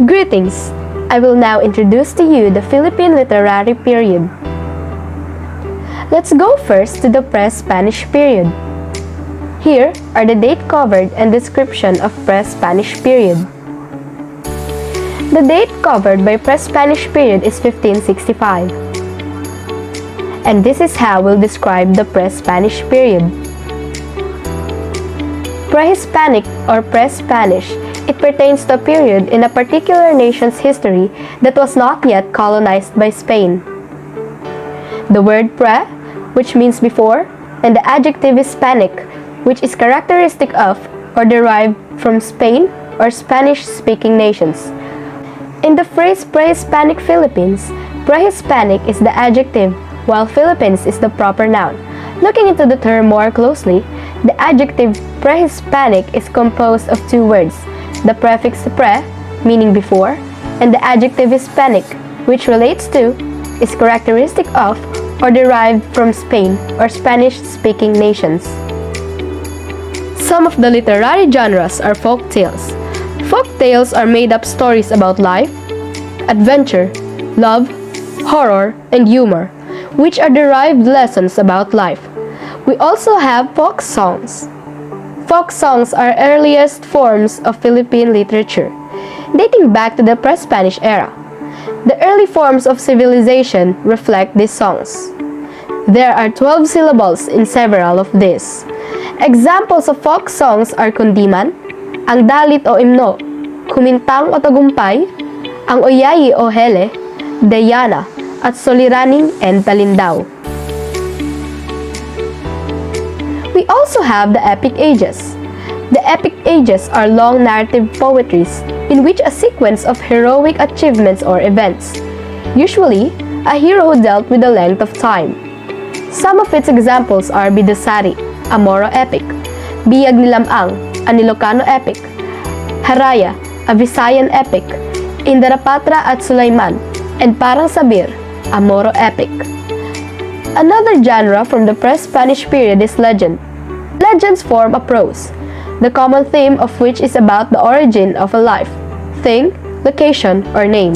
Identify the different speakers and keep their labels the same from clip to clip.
Speaker 1: Greetings! I will now introduce to you the Philippine literary period. Let's go first to the pre-Spanish period. Here are the date covered and description of pre-Spanish period. The date covered by pre-Spanish period is 1565. And this is how we'll describe the pre-Spanish period. Pre-Hispanic or pre-Spanish, it pertains to a period in a particular nation's history that was not yet colonized by Spain. The word pre, which means before, and the adjective Hispanic, which is characteristic of or derived from Spain or Spanish-speaking nations. In the phrase pre-Hispanic Philippines, pre-Hispanic is the adjective, while Philippines is the proper noun. Looking into the term more closely, the adjective pre-Hispanic is composed of two words, the prefix pre, meaning before, and the adjective Hispanic, which relates to, is characteristic of, or derived from Spain or Spanish-speaking nations. Some of the literary genres are folk tales. Folk tales are made-up stories about life, adventure, love, horror, and humor, which are derived lessons about life. We also have folk songs. Folk songs are earliest forms of Philippine literature, dating back to the pre-Spanish era. The early forms of civilization reflect these songs. There are 12 syllables in several of these. Examples of folk songs are Kundiman, Ang Dalit o Imno, Kumintang o Tagumpay, Ang Oyayi o Hele, Dayana, at Soliraning and Talindaw. We also have the epic ages. The epic ages are long narrative poetries in which a sequence of heroic achievements or events. Usually, a hero who dealt with the length of time. Some of its examples are Bidasari, a Moro epic, Biyag ni Lamang, an Ilocano epic, Haraya, a Visayan epic, INDARA PATRA at SULAYMAN, and Parang Sabir, a Moro epic. Another genre from the pre-Spanish period is legend. Legends form a prose, the common theme of which is about the origin of a life, thing, location, or name.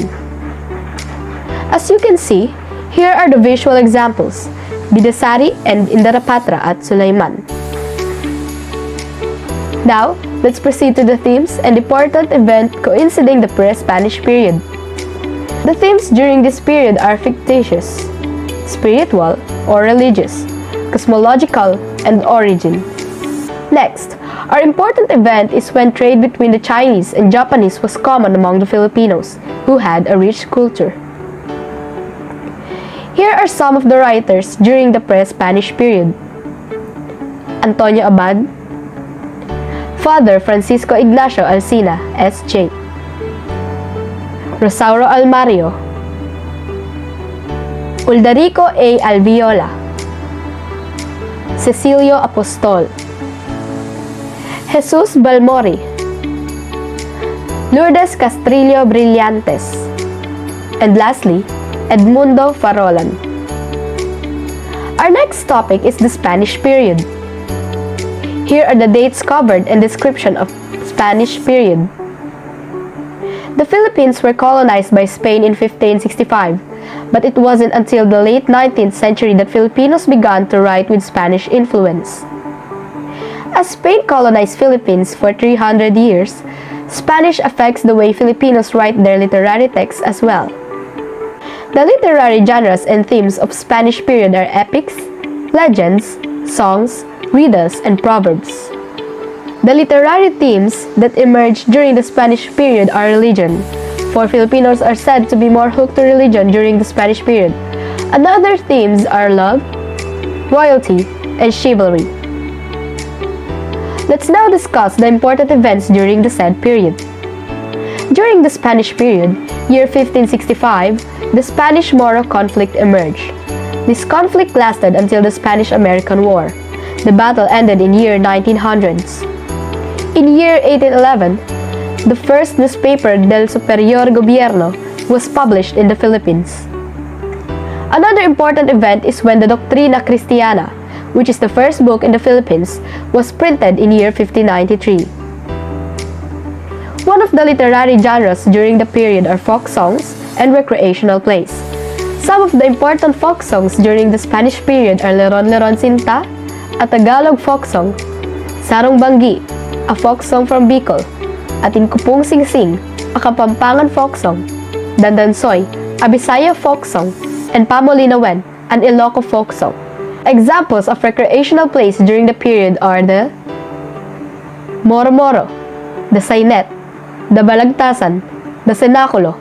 Speaker 1: As you can see, here are the visual examples, Bidasari and INDARA PATRA at SULAYMAN. Now, let's proceed to the themes and important event coinciding the pre-Spanish period. The themes during this period are fictitious, spiritual or religious, cosmological, and origin. Next, our important event is when trade between the Chinese and Japanese was common among the Filipinos, who had a rich culture. Here are some of the writers during the pre-Spanish period. Antonio Abad, Father Francisco Ignacio Alsina, S.J. Rosauro Almario, Uldarico A. Alviola, Cecilio Apostol, Jesus Balmori, Lourdes Castrillo Brillantes, and lastly, Edmundo Farolan. Our next topic is the Spanish period. Here are the dates covered and description of Spanish period. The Philippines were colonized by Spain in 1565, but it wasn't until the late 19th century that Filipinos began to write with Spanish influence. As Spain colonized Philippines for 300 years, Spanish affects the way Filipinos write their literary texts as well. The literary genres and themes of Spanish period are epics, legends, songs, riddles, and proverbs. The literary themes that emerged during the Spanish period are religion, for Filipinos are said to be more hooked to religion during the Spanish period. Another themes are love, royalty, and chivalry. Let's now discuss the important events during the said period. During the Spanish period, year 1565, the Spanish-Moro conflict emerged. This conflict lasted until the Spanish-American War. The battle ended in year 1900s. In year 1811, the first newspaper del Superior Gobierno was published in the Philippines. Another important event is when the Doctrina Cristiana, which is the first book in the Philippines, was printed in year 1593. One of the literary genres during the period are folk songs and recreational plays. Some of the important folk songs during the Spanish period are Leron Leron Sinta, a Tagalog folk song, Sarong Banggi, a folk song from Bicol, Ating Kupong Sing Sing, a Kapampangan folk song, Dandansoy, a Bisaya folk song, and Pamolinawen, an Ilocos folk song. Examples of recreational plays during the period are the Moro Moro, the Sainet, the Balagtasan, the Senakulo,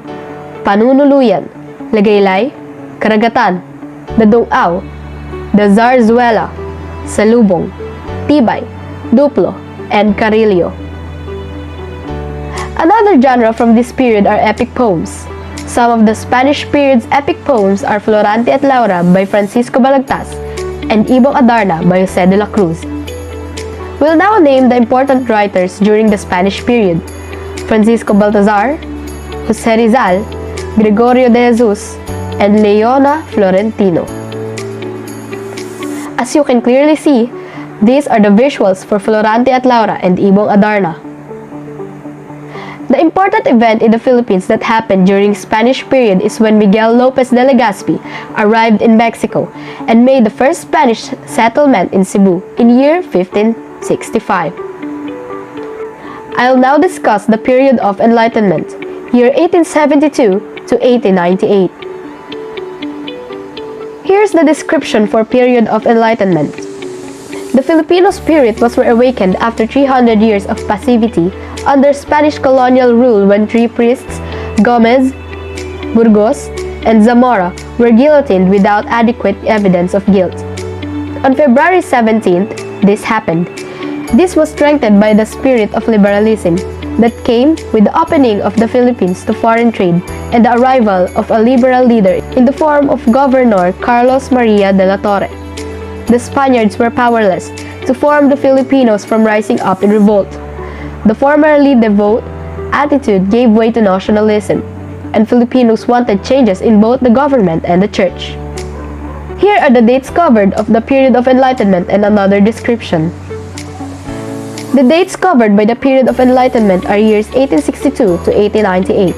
Speaker 1: Panunuluyan, Lagaylay, Karagatan, the Dungaw, the Zarzuela, Salubong, Tibay, Duplo, and Carillo. Another genre from this period are epic poems. Some of the Spanish period's epic poems are Florante at Laura by Francisco Balagtas and Ibong Adarna by Jose de la Cruz. We'll now name the important writers during the Spanish period: Francisco Baltazar, Jose Rizal, Gregorio de Jesus, and Leona Florentino. As you can clearly see, these are the visuals for Florante at Laura and Ibong Adarna. The important event in the Philippines that happened during Spanish period is when Miguel Lopez de Legazpi arrived in Mexico and made the first Spanish settlement in Cebu in year 1565. I'll now discuss the period of Enlightenment, year 1872 to 1898. Here's the description for period of Enlightenment. The Filipino spirit was reawakened after 300 years of passivity under Spanish colonial rule when three priests, Gomez, Burgos, and Zamora, were guillotined without adequate evidence of guilt. On February 17th, this happened. This was strengthened by the spirit of liberalism that came with the opening of the Philippines to foreign trade and the arrival of a liberal leader in the form of Governor Carlos Maria de la Torre. The Spaniards were powerless to form the Filipinos from rising up in revolt. The formerly devout attitude gave way to nationalism, and Filipinos wanted changes in both the government and the church. Here are the dates covered of the period of Enlightenment and another description. The dates covered by the period of Enlightenment are years 1862 to 1898.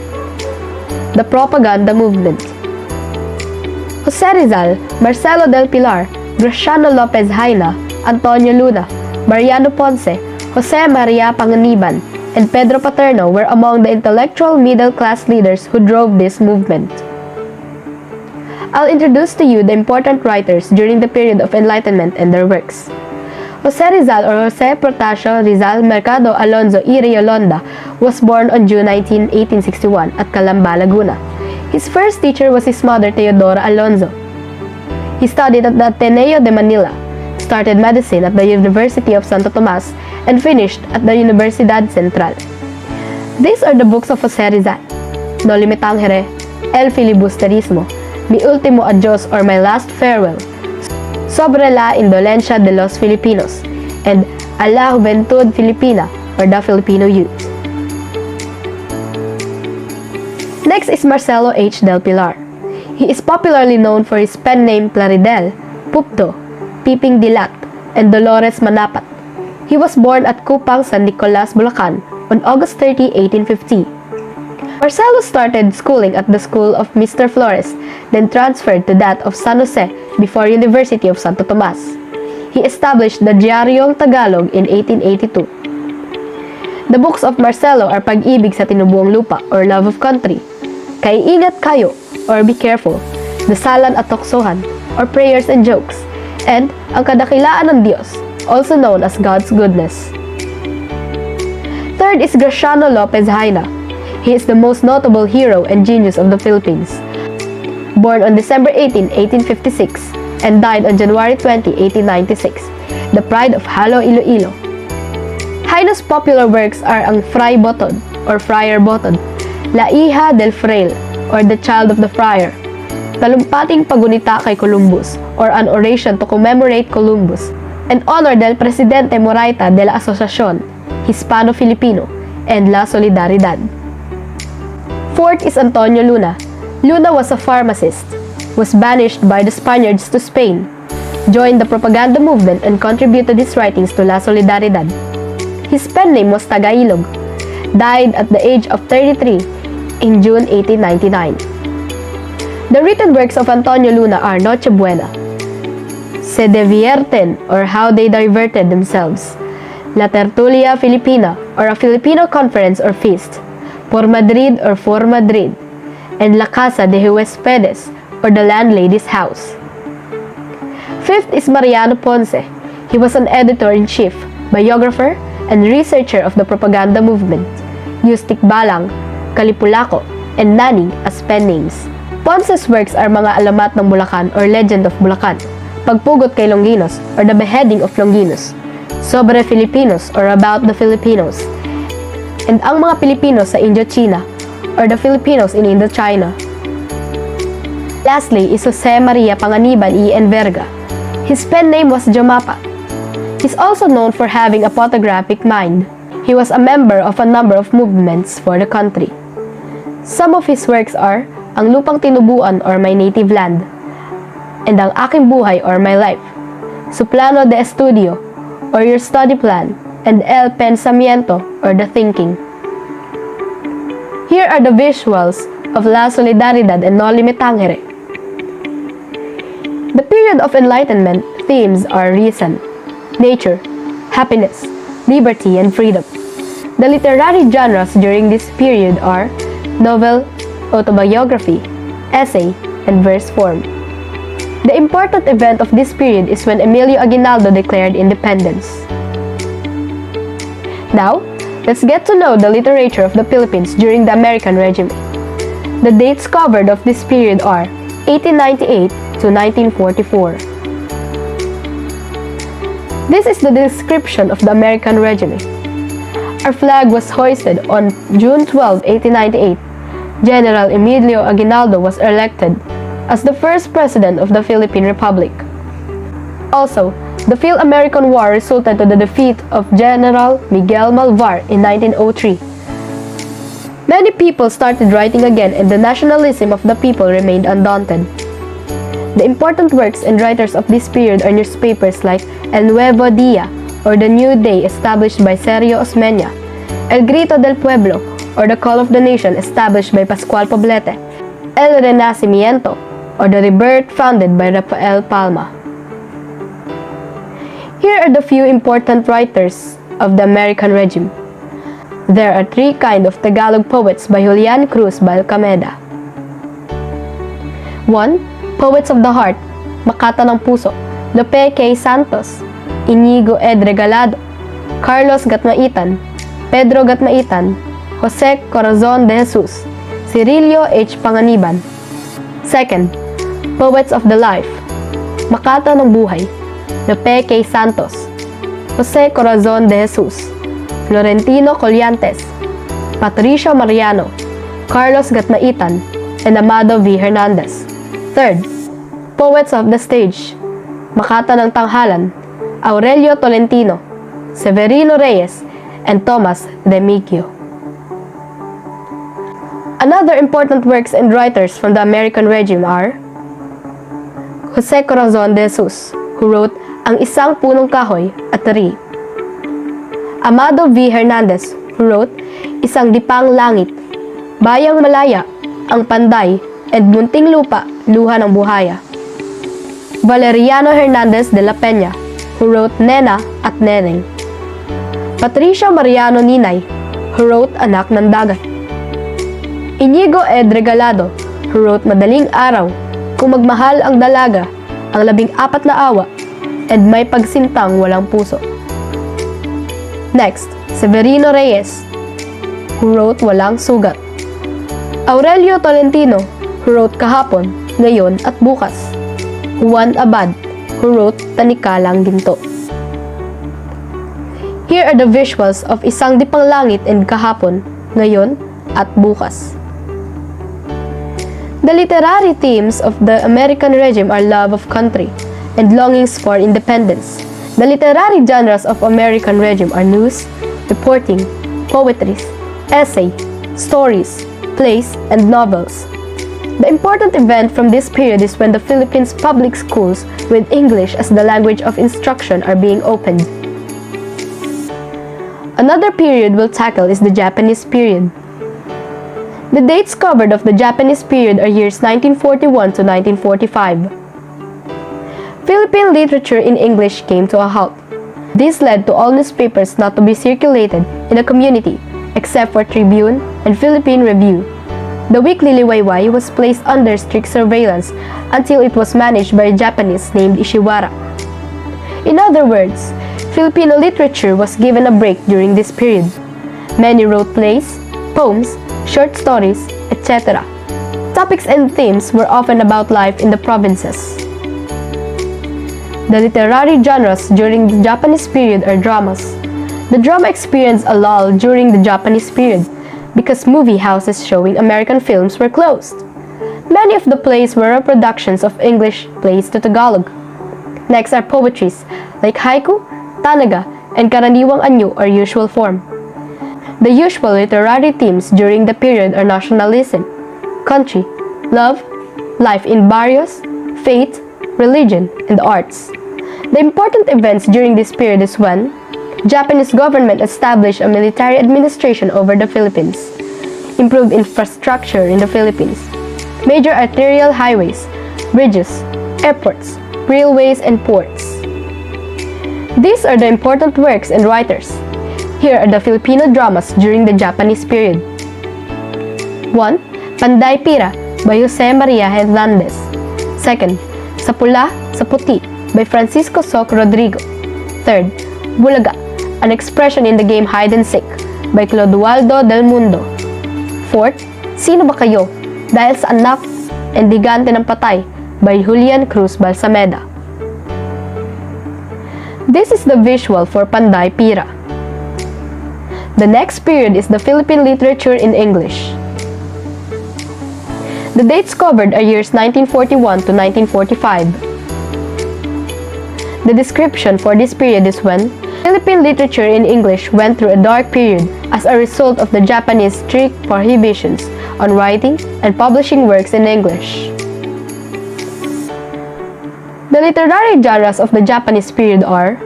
Speaker 1: The propaganda movement. Jose Rizal, Marcelo del Pilar, Graciano Lopez Haina, Antonio Luna, Mariano Ponce, Jose Maria Panganiban, and Pedro Paterno were among the intellectual middle-class leaders who drove this movement. I'll introduce to you the important writers during the period of Enlightenment and their works. Jose Rizal or Jose Protasio Rizal Mercado Alonzo y Riolonda was born on June 19, 1861 at Calamba, Laguna. His first teacher was his mother Teodora Alonzo. He studied at the Ateneo de Manila, started medicine at the University of Santo Tomas, and finished at the Universidad Central. These are the books of Jose Rizal: No Limit Tangere, El Filibusterismo, Mi Ultimo Adios or My Last Farewell, Sobre la Indolencia de los Filipinos, and A la Juventud Filipina or the Filipino Youth. Next is Marcelo H. del Pilar. He is popularly known for his pen name Plaridel, Pupto, Piping Dilat, and Dolores Manapat. He was born at Cupang, San Nicolas, Bulacan on August 30, 1850. Marcelo started schooling at the school of Mr. Flores, then transferred to that of San Jose before University of Santo Tomas. He established the Diaryong Tagalog in 1882. The books of Marcelo are Pag-ibig sa Tinubuong Lupa or Love of Country, Kay-ingat Kayo or Be Careful, Dasalan at Tuksohan or Prayers and Jokes, and Ang Kadakilaan ng Diyos, also known as God's Goodness. Third is Graciano Lopez Haina. He is the most notable hero and genius of the Philippines. Born on December 18, 1856, and died on January 20, 1896, the pride of Halo Iloilo. Haina's popular works are Ang Fray Botod or Friar Botod, La Hija del Fraile or The Child of the Friar, Talumpating Pagunita kay Columbus or An Oration to Commemorate Columbus, and Honor del Presidente Moraita de la Asociación Hispano-Filipino and La Solidaridad. Fourth is Antonio Luna. Luna was a pharmacist, was banished by the Spaniards to Spain, joined the propaganda movement and contributed his writings to La Solidaridad. His pen name was Tagailog. died at the age of 33 in June 1899. The written works of Antonio Luna are Noche Buena, Se Divierten or How They Diverted Themselves, La Tertulia Filipina or a Filipino Conference or Feast, Por Madrid or For Madrid, and La Casa de Huéspedes or The Landlady's House. Fifth is Mariano Ponce. He was an editor-in-chief, biographer, and researcher of the propaganda movement. Used Tikbalang, Kalipulaco, and Naning as pen names. Ponce's works are mga alamat ng Bulacan or Legend of Bulacan, Pagpugot kay Longinos or The Beheading of Longinos, Sobre Filipinos or About the Filipinos, and Ang Mga Pilipino sa Indochina or The Filipinos in Indochina. Lastly is Jose Maria Panganiban y Enverga. His pen name was Jomapa. He's also known for having a photographic mind. He was a member of a number of movements for the country. Some of his works are Ang Lupang Tinubuan or My Native Land, and Ang Aking Buhay or My Life, Su Plano de Estudio or Your Study Plan, and El Pensamiento or The Thinking. Here are the visuals of La Solidaridad and No Limitangere. The period of Enlightenment themes are reason, nature, happiness, liberty, and freedom. The literary genres during this period are novel, autobiography, essay, and verse form. The important event of this period is when Emilio Aguinaldo declared independence. Now, let's get to know the literature of the Philippines during the American regime. The dates covered of this period are 1898 to 1944. This is the description of the American regime. Our flag was hoisted on June 12, 1898. General Emilio Aguinaldo was elected as the first president of the Philippine Republic. Also, the Phil-American War resulted to the defeat of General Miguel Malvar in 1903. Many people started writing again and the nationalism of the people remained undaunted. The important works and writers of this period are newspapers like El Nuevo Dia or The New Day established by Sergio Osmeña, El Grito del Pueblo or The Call of the Nation established by Pascual Poblete, El Renacimiento or The Rebirth founded by Rafael Palma. Here are the few important writers of the American regime. There are three kinds of Tagalog poets by Julian Cruz Balcameda. 1. Poets of the Heart, Makata ng Puso, Lope K. Santos, Inigo Ed Regalado, Carlos Gatmaitan, Pedro Gatmaitan, Jose Corazon de Jesus, Cirilio H. Panganiban. 2. Poets of the Life, Makata ng Buhay, Lope K. Santos, Jose Corazon de Jesus, Florentino Colliantes, Patricio Mariano, Carlos Gatmaitan, and Amado V. Hernandez. 3. Poets of the Stage, Makata ng Tanghalan, Aurelio Tolentino, Severino Reyes, and Tomas de Migio. Another important works and writers from the American regime are Jose Corazon de Jesus, who wrote Ang Isang Punong Kahoy at Tari. Amado V. Hernandez, who wrote Isang Dipang Langit, Bayang Malaya, Ang Panday, and Munting Lupa, Luha ng Buhaya. Valeriano Hernandez de la Peña, who wrote Nena at Neneng. Patricio Mariano Ninay, who wrote Anak ng Dagat. Inigo Ed Regalado, who wrote Madaling Araw, Kung Magmahal ang Dalaga, Ang 14 na Awa, and May Pagsintang Walang Puso. Next, Severino Reyes, who wrote Walang Sugat. Aurelio Tolentino, who wrote Kahapon, Ngayon at Bukas. Juan Abad, who wrote Tanikalang Ginto. Here are the visuals of Isang Dipang Langit and Kahapon, Ngayon at Bukas. The literary themes of the American regime are love of country and longings for independence. The literary genres of American regime are news, reporting, poetry, essay, stories, plays, and novels. The important event from this period is when the Philippines public schools with English as the language of instruction are being opened. Another period we'll tackle is the Japanese period. The dates covered of the Japanese period are years 1941 to 1945. Philippine literature in English came to a halt. This led to all newspapers not to be circulated in the community except for Tribune and Philippine Review. The weekly Liwayway was placed under strict surveillance until it was managed by a Japanese named Ishiwara. In other words, Filipino literature was given a break during this period. Many wrote plays, poems, short stories, etc. Topics and themes were often about life in the provinces. The literary genres during the Japanese period are dramas. The drama experienced a lull during the Japanese period because movie houses showing American films were closed. Many of the plays were reproductions of English plays to Tagalog. Next are poetries like haiku, tanaga, and karaniwang anyo or usual form. The usual literary themes during the period are nationalism, country, love, life in barrios, faith, religion, and arts. The important events during this period is when Japanese government established a military administration over the Philippines, improved infrastructure in the Philippines, major arterial highways, bridges, airports, railways, and ports. These are the important works and writers. Here are the Filipino dramas during the Japanese period. 1. Panday Pira by Jose Maria Hernandez. 2. Sa Pula, sa Puti by Francisco Soc Rodrigo. 3. Bulaga, an expression in the game Hide and Seek by Clodoaldo del Mundo. 4. Sino ba kayo? Dahil sa anak and Digante ng Patay by Julian Cruz Balsameda. This is the visual for Panday Pira. The next period is the Philippine literature in English. The dates covered are years 1941 to 1945. The description for this period is when Philippine literature in English went through a dark period as a result of the Japanese strict prohibitions on writing and publishing works in English. The literary genres of the Japanese period are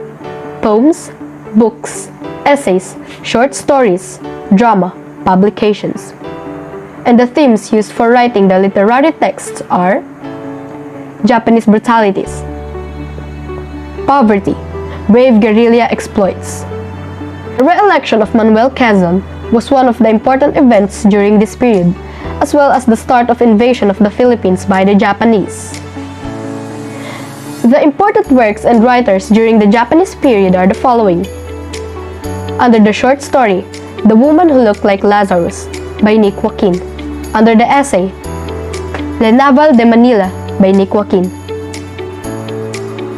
Speaker 1: poems, books, essays, short stories, drama, publications. And the themes used for writing the literary texts are Japanese brutalities, poverty, brave guerrilla exploits. The re-election of Manuel Quezon was one of the important events during this period, as well as the start of invasion of the Philippines by the Japanese. The important works and writers during the Japanese period are the following. Under the short story, The Woman Who Looked Like Lazarus by Nick Joaquin. Under the essay, Le Naval de Manila by Nick Joaquin.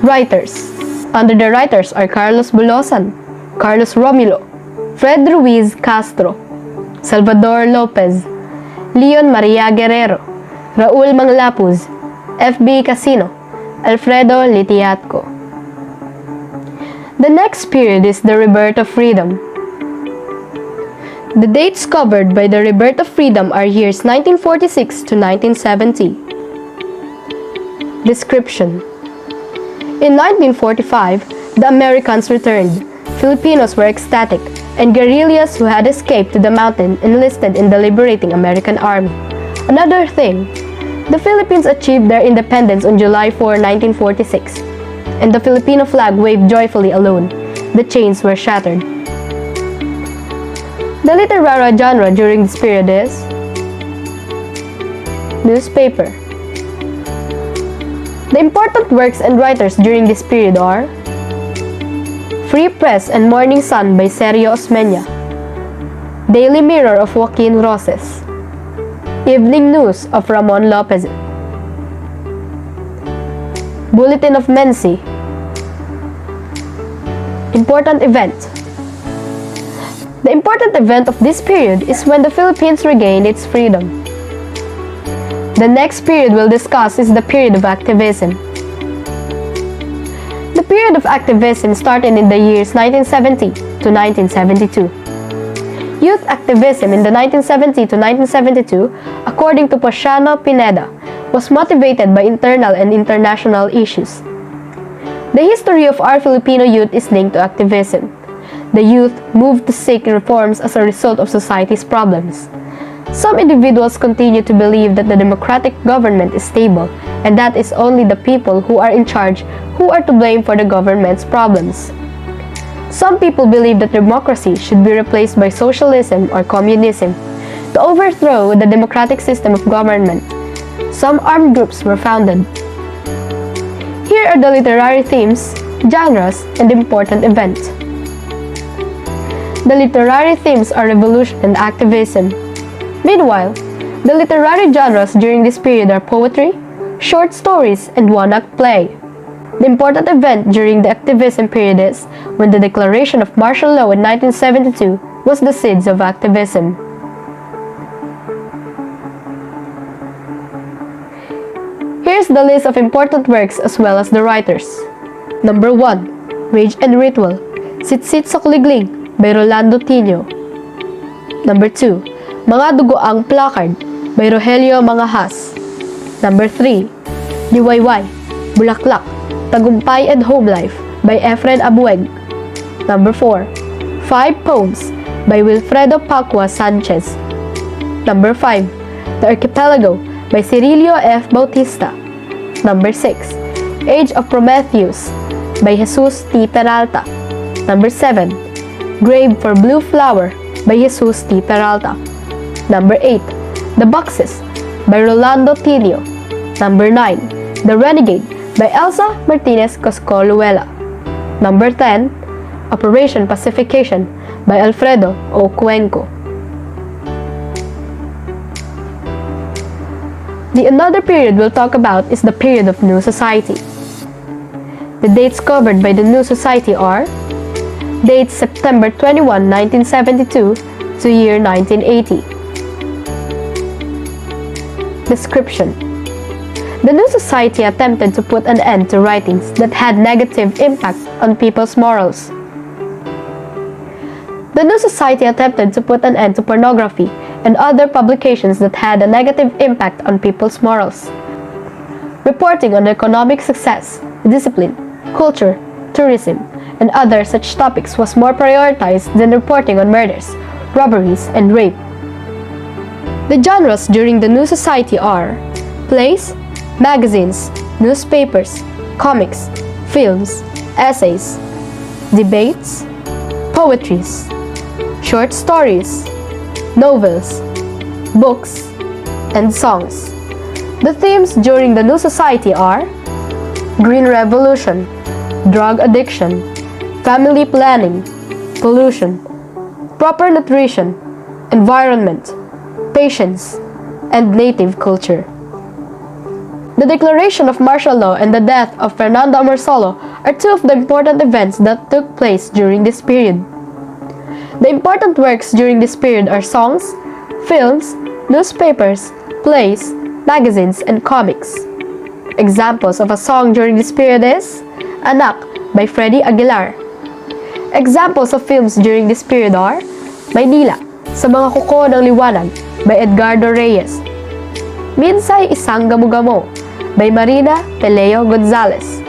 Speaker 1: Writers. Under the writers are Carlos Bulosan, Carlos Romulo, Fred Ruiz Castro, Salvador Lopez, Leon Maria Guerrero, Raul Manglapuz, F.B. Casino, Alfredo Litiatco. The next period is the Rebirth of Freedom. The dates covered by the Rebirth of Freedom are years 1946 to 1970. Description. In 1945, the Americans returned. Filipinos were ecstatic, and guerrillas who had escaped to the mountain enlisted in the liberating American army. Another thing, the Philippines achieved their independence on July 4, 1946, and the Filipino flag waved joyfully alone. The chains were shattered. The literary genre during this period is newspaper. The important works and writers during this period are Free Press and Morning Sun by Sergio Osmeña, Daily Mirror of Joaquin Roses, Evening News of Ramon Lopez, Bulletin of Menzi. Important event. The important event of this period is when the Philippines regained its freedom. The next period we'll discuss is the period of activism. The period of activism started in the years 1970 to 1972. Youth activism in the 1970 to 1972, according to Ponciano Pineda, was motivated by internal and international issues. The history of our Filipino youth is linked to activism. the youth moved to seek reforms as a result of society's problems. Some individuals continue to believe that the democratic government is stable and that it's only the people who are in charge who are to blame for the government's problems. Some people believe that democracy should be replaced by socialism or communism. To overthrow the democratic system of government, some armed groups were founded. Here are the literary themes, genres, and important events. The literary themes are revolution and activism. Meanwhile, the literary genres during this period are poetry, short stories, and one-act play. The important event during the activism period is when the declaration of martial law in 1972 was the seeds of activism. Here's the list of important works as well as the writers. Number 1. Rage and Ritual, Sit-Sit sa Kuliglig by Rolando Tino. Number 2. Mga Dugoang Placard by Rogelio Mangahas. Number 3. Liwayway, Bulaklak, Tagumpay and Home Life by Efren Abueg. Number 4. 5 Poems by Wilfredo Pacua Sanchez. Number 5. The Archipelago by Cirilio F. Bautista. Number 6. Age of Prometheus by Jesus T. Peralta. Number 7. Grave for Blue Flower by Jesus T. Peralta. Number 8. The Boxes by Rolando Tino. Number 9. The Renegade by Elsa Martinez Coscoluela. Number 10. Operation Pacification by Alfredo O. Cuenco. The another period we'll talk about is the period of New Society. The dates covered by the New Society are dates September 21, 1972 to year 1980. Description: the New Society attempted to put an end to writings that had negative impact on people's morals. The New Society attempted to put an end to pornography and other publications that had a negative impact on people's morals. Reporting on economic success, discipline, culture, tourism, and other such topics was more prioritized than reporting on murders, robberies, and rape. The genres during the New Society are plays, magazines, newspapers, comics, films, essays, debates, poetries, short stories, novels, books, and songs. The themes during the New Society are Green Revolution, drug addiction, family planning, pollution, proper nutrition, environment, patience, and native culture. The declaration of martial law and the death of Fernando Amorsolo are two of the important events that took place during this period. The important works during this period are songs, films, newspapers, plays, magazines, and comics. Examples of a song during this period is Anak by Freddy Aguilar. Examples of films during this period are Maynila, Sa Mga Kuko ng Liwanag by Edgardo Reyes, Minsay Isang Gamo-Gamo by Marina Peleo Gonzalez,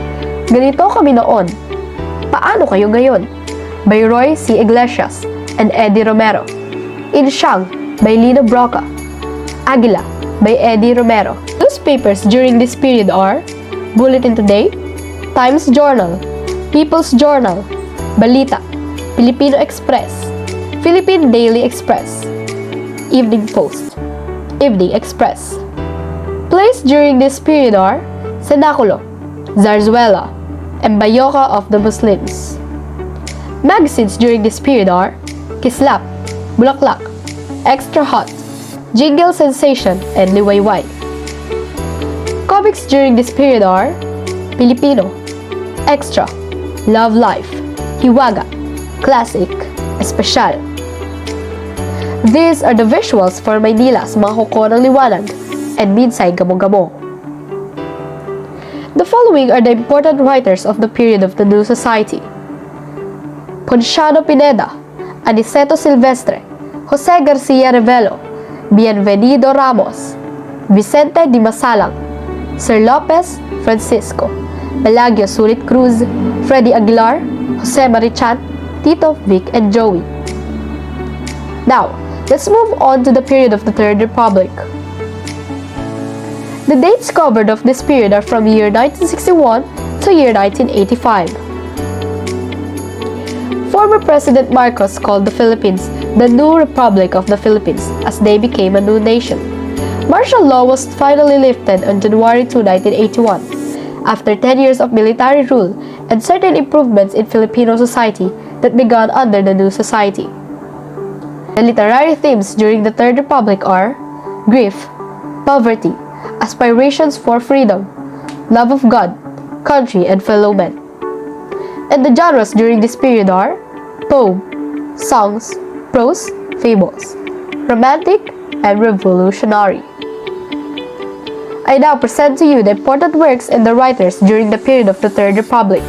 Speaker 1: Ganito Kami Noon, Paano Kayo Ngayon by Roy C. Iglesias and Eddie Romero, Insyang by Lino Broca, Aguila by Eddie Romero. Newspapers during this period are Bulletin Today, Times Journal, People's Journal, Balita, Filipino Express, Philippine Daily Express, Evening Post, Evening Express. Plays during this period are Cenaculo, Zarzuela, and Bayoka of the Muslims. Magazines during this period are Kislap, Bulaklak, Extra Hot, Jingle Sensation, and Liwayway. Comics during this period are Filipino, Extra, Love Life, Hiwaga, Classic, Espesyal. These are the visuals for Maynila, Sa Mga Kuko ng Liwanag, and Minsay Gamo-Gamo. The following are the important writers of the period of the New Society: Ponciano Pineda, Aniceto Silvestre, Jose Garcia Revelo, Bienvenido Ramos, Vicente Di Masalang, Sir Lopez Francisco, Pelagio Sulit Cruz, Freddy Aguilar, Jose Marichan, Tito, Vic, and Joey. Now, let's move on to the period of the Third Republic. The dates covered of this period are from year 1961 to year 1985. Former President Marcos called the Philippines the new Republic of the Philippines as they became a new nation. Martial law was finally lifted on January 2, 1981, after 10 years of military rule and certain improvements in Filipino society that began under the new society. The literary themes during the Third Republic are grief, poverty, aspirations for freedom, love of God, country, and fellow men. And the genres during this period are poem, songs, prose, fables, romantic, and revolutionary. I now present to you the important works and the writers during the period of the Third Republic.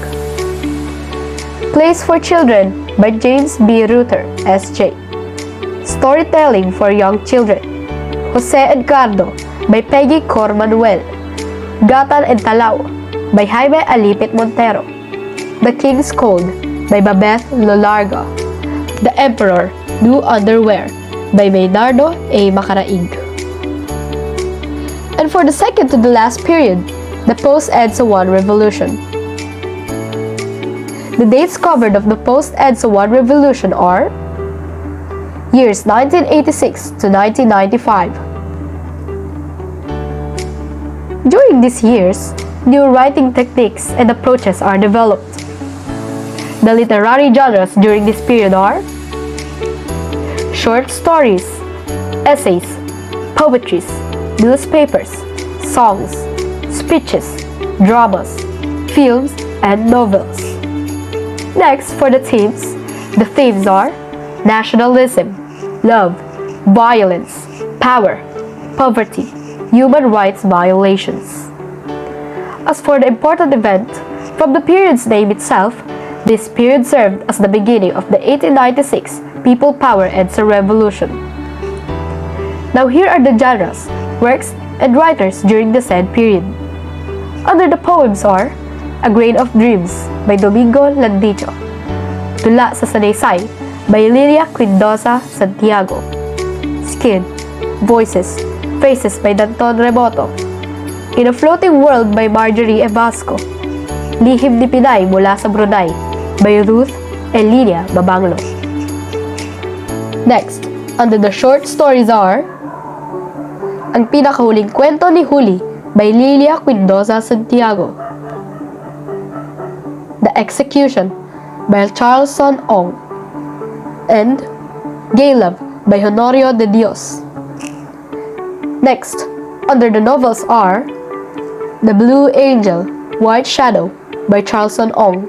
Speaker 1: Plays for Children by James B. Ruther, S.J. Storytelling for Young Children, Jose Edgardo by Peggy Cormanuel. Gatan and Talao by Jaime Alipit Montero. The King's Code by Babeth Lolarga. The Emperor, New Underwear by Maynardo A. Macaraig. And for the second to the last period, the Post-EDSA I Revolution. The dates covered of the Post-EDSA I Revolution are years 1986 to 1995. During these years, new writing techniques and approaches are developed. The literary genres during this period are short stories, essays, poetries, newspapers, songs, speeches, dramas, films, and novels. Next, for the themes are nationalism, love, violence, power, poverty, human rights violations. As for the important event, from the period's name itself, this period served as the beginning of the 1896 People Power EDSA Revolution. Now here are the genres, works, and writers during the said period. Under the poems are A Grain of Dreams by Domingo Landicho, Tula sa Sanaysay by Lilia Quindosa Santiago, Skin, Voices, Faces by Danton Reboto, In a Floating World by Marjorie Evasco, Lihim ni Pinay mula sa Brunei by Ruth Elinia Babanglo. Next, under the short stories are Ang Pinakahuling Kwento ni Huli by Lilia Quindosa Santiago, The Execution by Charleson Ong, and Gay Love by Honorio de Dios. Next, under the novels are The Blue Angel, White Shadow by Charleson Ong,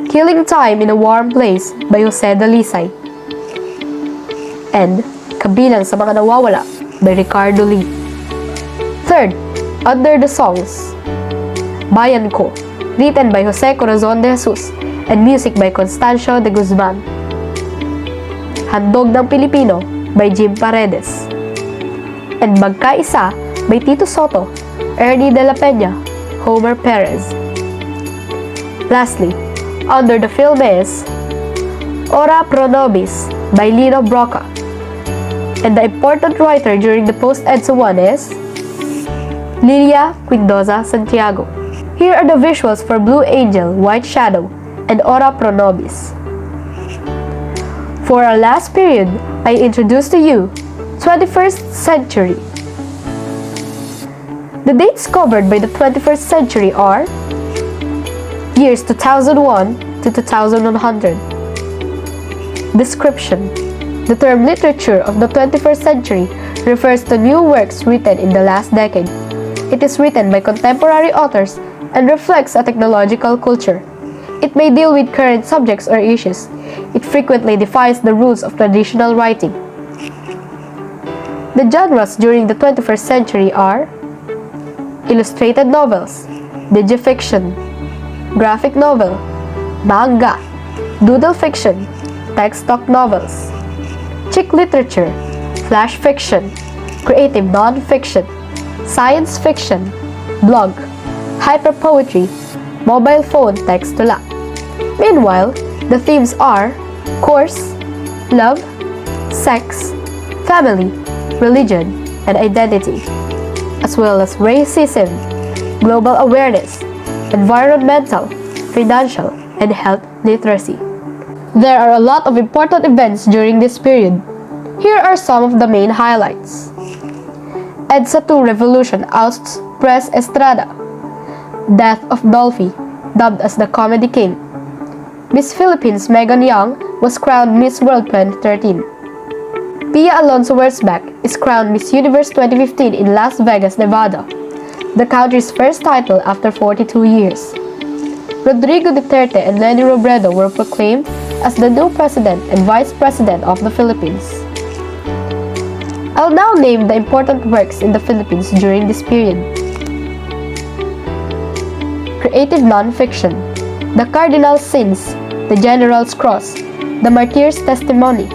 Speaker 1: Killing Time in a Warm Place by Jose Dalisay, and Kabilang sa Mga Nawawala by Ricardo Lee. Third, under the songs, Bayan Ko, written by Jose Corazon de Jesus and music by Constancio de Guzman. Handog ng Pilipino by Jim Paredes, and Magkaisa by Tito Soto, Ernie de la Peña, Homer Perez. Lastly, under the film is Ora Pro Nobis by Lino Broca, and the important writer during the Post-EDSA I is Lilia Quindosa Santiago. Here are the visuals for Blue Angel, White Shadow, and Ora Pro Nobis. For our last period, I introduce to you 21st century. The dates covered by the 21st century are years 2001 to 2100. Description: the term literature of the 21st century refers to new works written in the last decade. It is written by contemporary authors and reflects a technological culture. It may deal with current subjects or issues. It frequently defies the rules of traditional writing. The genres during the 21st century are illustrated novels, digifiction, graphic novel, manga, doodle fiction, text talk novels, chick literature, flash fiction, creative non-fiction, science fiction, blog, hyperpoetry, mobile phone text tula. Meanwhile, The themes are course, love, sex, family, religion, and identity, as well as racism, global awareness, environmental, financial, and health literacy. There are a lot of important events during this period. Here are some of the main highlights. EDSA II Revolution ousts Pres Estrada. Death of Dolphy, dubbed as the Comedy King. Miss Philippines Megan Young was crowned Miss World 2013. Pia Alonso Wurtzbach is crowned Miss Universe 2015 in Las Vegas, Nevada, the country's first title after 42 years. Rodrigo Duterte and Leni Robredo were proclaimed as the new President and Vice President of the Philippines. I'll now name the important works in the Philippines during this period. Creative non-fiction: The Cardinal Sins, The General's Cross, The Martyr's Testimony,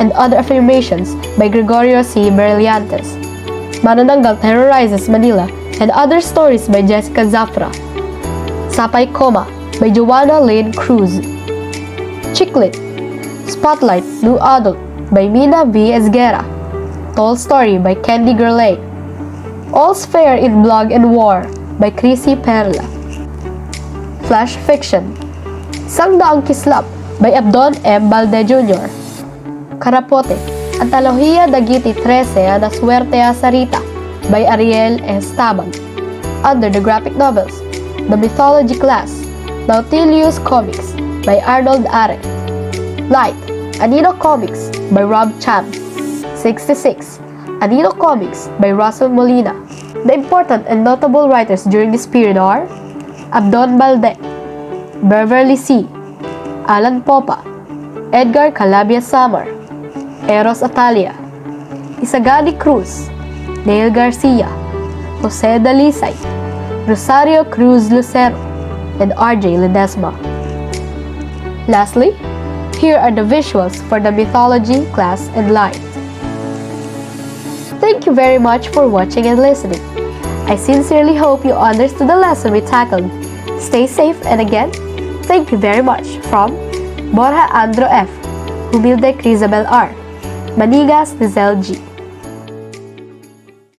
Speaker 1: and Other Affirmations by Gregorio C. Brillantes. Manananggal Terrorizes Manila and Other Stories by Jessica Zafra. Sapay Coma by Joanna Lane Cruz. Chicklit, Spotlight, New Adult by Mina V. Esguerra. Tall Story by Candy Gurley. All's Fair in Blog and War by Chrissy Perla. Flash Fiction: Isang Daang Kislap by Abdon M. Balde Jr. Karapote, Antología Dagiti 13 na Suertea Sarita by Ariel S. Tabang. Under the Graphic Novels, The Mythology Class, Nautilus Comics by Arnold Are. Light, Anino Comics by Rob Chan. 66, Anino Comics by Russell Molina. The important and notable writers during this period are Abdon Balde, Beverly C., Alan Popa, Edgar Calabia Samar, Eros Atalia, Isagani Cruz, Neil Garcia, Jose Dalisay, Rosario Cruz Lucero, and RJ Ledesma. Lastly, here are the visuals for the mythology class and light. Thank you very much for watching and listening. I sincerely hope you understood the lesson we tackled. Stay safe, and again, thank you very much from Borja Andro F, Humilde Krizzabelle R, Maningas Liezel G.